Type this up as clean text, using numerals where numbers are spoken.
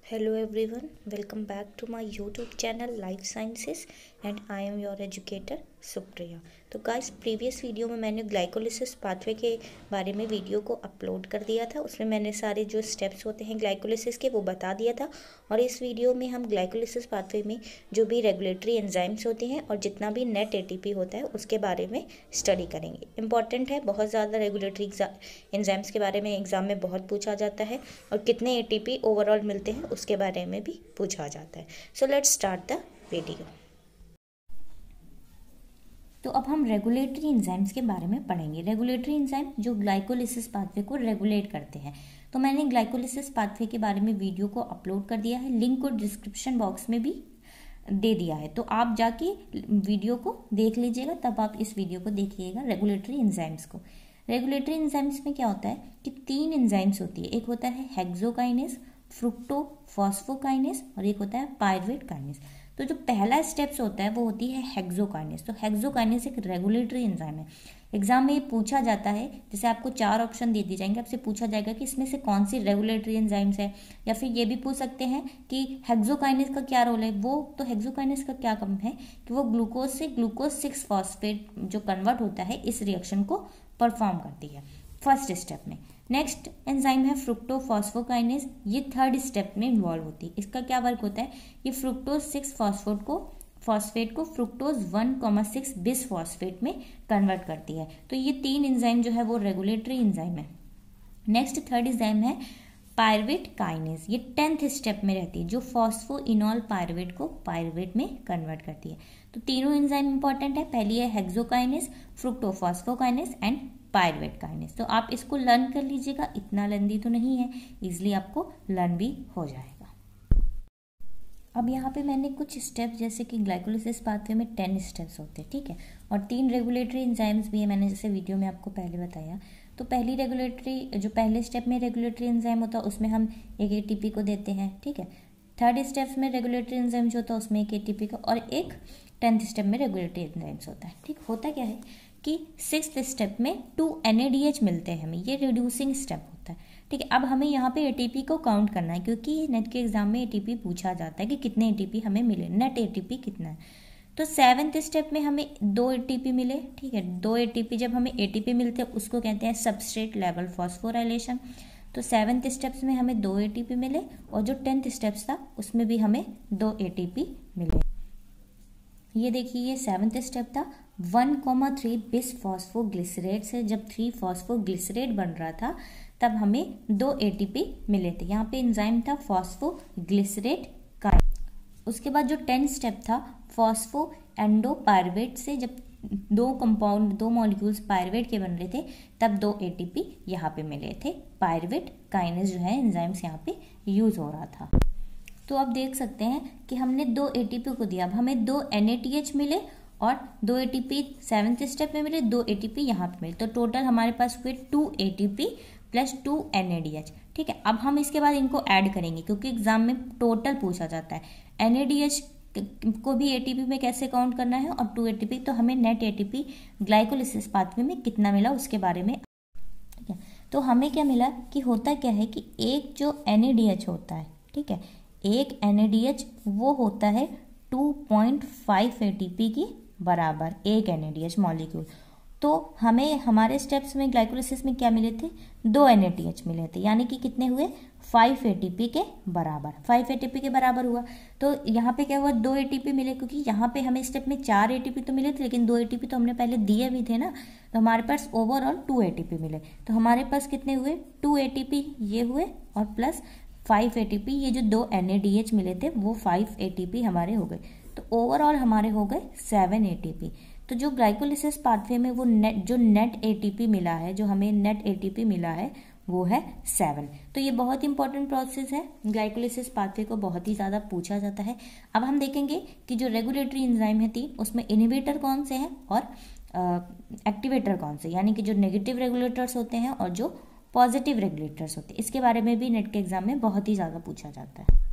Hello everyone, welcome back to my YouTube channel Life Sciences and I am your educator Supriya. तो guys previous video में मैंने glycolysis pathway के बारे में video को अपलोड कर दिया था। उसमें मैंने सारे जो स्टेप्स होते हैं ग्लाइकोलिसिस के वो बता दिया था। और इस वीडियो में हम ग्लाइकोलिसिस पाथवे में जो भी रेगुलेटरी एंजाइम्स होते हैं और जितना भी नेट एटीपी होता है उसके बारे में स्टडी करेंगे। इंपॉर्टेंट है, बहुत ज़्यादा रेगुलेटरी एंजाइम्स के बारे में एग्जाम में बहुत पूछा जाता है और कितने एटीपी ओवरऑल मिलते हैं उसके बारे में भी पूछा जाता है। So let's start the video. तो अब हम रेगुलेटरी एंजाइम्स के बारे में पढ़ेंगे। रेगुलेटरी एंजाइम जो ग्लाइकोलिसिस पाथवे को रेगुलेट करते हैं। तो मैंने ग्लाइकोलिसिस पाथवे के बारे में वीडियो को अपलोड कर दिया है, लिंक को डिस्क्रिप्शन बॉक्स में भी दे दिया है, तो आप जाके वीडियो को देख लीजिएगा, तब आप इस वीडियो को देखिएगा रेगुलेटरी एंजाइम्स को। रेगुलेटरी एंजाइम्स में क्या होता है कि 3 एंजाइम्स होती है। एक होता है हेक्सोकाइनेस, फ्रुक्टोफॉस्फोकाइनेस और एक होता है पायरुवेट काइनेस। तो जो पहला स्टेप्स होता है वो होती है हेक्सोकाइनेस। तो हेक्सोकाइनेस एक रेगुलेटरी एंजाइम है। एग्जाम में ये पूछा जाता है, जैसे आपको 4 ऑप्शन दे दिए जाएंगे, आपसे पूछा जाएगा कि इसमें से कौन सी रेगुलेटरी एंजाइम्स है, या फिर ये भी पूछ सकते हैं कि हेक्सोकाइनेस का क्या रोल है। वो तो हेक्सोकाइनेस का क्या काम है कि वो ग्लूकोज से ग्लूकोज 6 फॉस्फेट जो कन्वर्ट होता है इस रिएक्शन को परफॉर्म करती है फर्स्ट स्टेप में। नेक्स्ट एंजाइम है फ्रुक्टोफॉस्फोकाइनेस, ये 3rd स्टेप में इन्वॉल्व होती है। इसका क्या वर्क होता है, ये फ्रुक्टोज 6 फॉस्फेट को फ्रुक्टोज 1,6 बिस फॉस्फेट में कन्वर्ट करती है। तो ये 3 एंजाइम जो है वो रेगुलेटरी एंजाइम है। नेक्स्ट 3rd एंजाइम है पायरुवेट काइनेस, ये 10th स्टेप में रहती है, जो फॉस्फोइनॉल पायरुवेट को पायरुवेट में कन्वर्ट करती है। तो तीनों एंजाइम इंपॉर्टेंट है। पहली है हेक्सोकाइनेस, फ्रुक्टोफॉस्फोकाइनेस एंड पायरुवेट काइनेस। तो आप इसको लर्न कर लीजिएगा, इतना लेंदी तो नहीं है, इजिली आपको लर्न भी हो जाएगा। अब यहाँ पे मैंने कुछ स्टेप्स, जैसे कि ग्लाइकोलिसिस पाथवे में 10 स्टेप्स होते हैं, ठीक है, और 3 रेगुलेटरी एंजाइम्स भी है, मैंने जैसे वीडियो में आपको पहले बताया। तो पहली रेगुलेटरी जो पहले स्टेप में रेगुलेटरी एंजाइम होता है उसमें हम एक एटीपी को देते हैं, ठीक है। 3rd स्टेप्स में रेगुलेटरी एंजाइम जो होता है उसमें एक एटीपी का, और एक 10th स्टेप में रेगुलेटरी एंजाइम्स होता है, ठीक। होता क्या है कि 6th स्टेप में 2 NADH मिलते हैं हमें, ये रिड्यूसिंग स्टेप होता है, ठीक है। अब हमें यहाँ पे एटीपी को काउंट करना है, क्योंकि नेट के एग्जाम में एटीपी पूछा जाता है कि कितने एटीपी हमें मिले, नेट एटीपी कितना है। तो 7th स्टेप में हमें 2 एटीपी मिले, ठीक है। 2 एटीपी, जब हमें एटीपी मिलते हैं उसको कहते हैं सबस्ट्रेट लेवल फॉस्फोराइलेशन। तो 7th स्टेप्स में हमें 2 एटीपी मिले, और जो 10th स्टेप्स था उसमें भी हमें 2 एटीपी मिले। ये देखिए, ये 7th स्टेप था। 1,3 बिस फॉस्फोग्लिसरेट से जब 3 फॉस्फोग्लिसरेट बन रहा था तब हमें 2 एटीपी मिले थे। यहाँ पे एंजाइम था फॉस्फोग्लिसरेट का। उसके बाद जो 10 स्टेप था, फॉस्फो एंडोपायरुवेट से जब 2 मॉलिक्यूल्स पायरुवेट के बन रहे थे तब 2 एटीपी यहाँ पे मिले थे। पायरुवेट काइनेस जो है एंजाइम्स यहाँ पे यूज हो रहा था। तो आप देख सकते हैं कि हमने 2 एटीपी को दिया, अब हमें 2 NADH मिले और 2 एटीपी 7th स्टेप में मिले, 2 एटीपी यहाँ पे मिले। तो टोटल हमारे पास हुए 2 एटीपी प्लस 2 NADH, ठीक है। अब हम इसके बाद इनको ऐड करेंगे, क्योंकि एग्जाम में टोटल पूछा जाता है। NADH को भी एटीपी में कैसे काउंट करना है, और 2 एटीपी, तो हमें नेट एटीपी ग्लाइकोलिसिस पाथवे में कितना मिला उसके बारे में, ठीक है। तो हमें क्या मिला कि होता क्या है कि एक जो NADH होता है, ठीक है, एक NADH वो होता है 2.5 एटीपी की बराबर, एक NADH मॉलिक्यूल। तो हमें हमारे स्टेप्स में ग्लाइकोलिसिस में क्या मिले थे, 2 NADH मिले थे, यानी कि कितने हुए, 5 एटीपी के बराबर। 5 एटीपी के बराबर हुआ। तो यहाँ पे क्या हुआ, 2 एटीपी मिले, क्योंकि यहाँ पे हमें स्टेप में 4 एटीपी तो मिले थे, लेकिन 2 एटीपी तो हमने पहले दिए भी थे ना, तो हमारे पास ओवरऑल 2 एटीपी मिले। तो हमारे पास कितने हुए, 2 एटीपी ये हुए, और प्लस 5 एटीपी, ये जो 2 NADH मिले थे वो 5 एटीपी हमारे हो गए। तो ओवरऑल हमारे हो गए 7 एटीपी। तो जो ग्लाइकोलिसिस पाथवे में वो नेट एटीपी मिला है, जो हमें नेट एटीपी मिला है वो है 7। तो ये बहुत इंपॉर्टेंट प्रोसेस है, ग्लाइकोलिसिस पाथवे को बहुत ही ज़्यादा पूछा जाता है। अब हम देखेंगे कि जो रेगुलेटरी एंजाइम है 3, उसमें इनहिबिटर कौन से हैं और एक्टिवेटर कौन से, यानी कि जो नेगेटिव रेगुलेटर्स होते हैं और जो पॉजिटिव रेगुलेटर्स होते हैं। इसके बारे में भी नेट के एग्जाम में बहुत ही ज़्यादा पूछा जाता है।